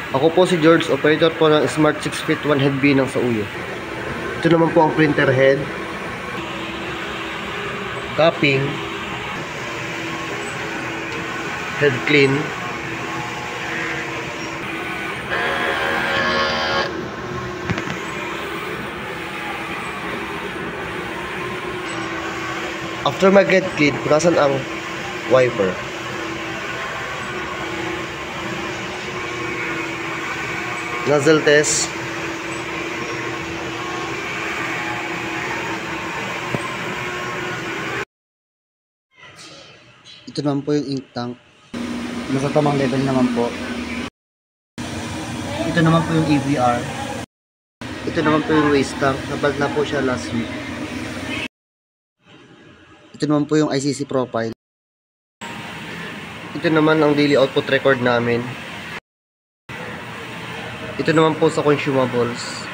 Ako po si George, operator po ng Smart 6 Feet 1 Head B ng Sauyo. Ito naman po ang printer head, cupping, head clean, after mag-head clean, punasan ang wiper. Nozzle test. Ito naman po yung ink tank. Nasa tamang level naman po. Ito naman po yung AVR. Ito naman po yung waste tank. Nabal na po siya last week. Ito naman po yung ICC profile. Ito naman ang daily output record namin. Ito naman po sa consumables.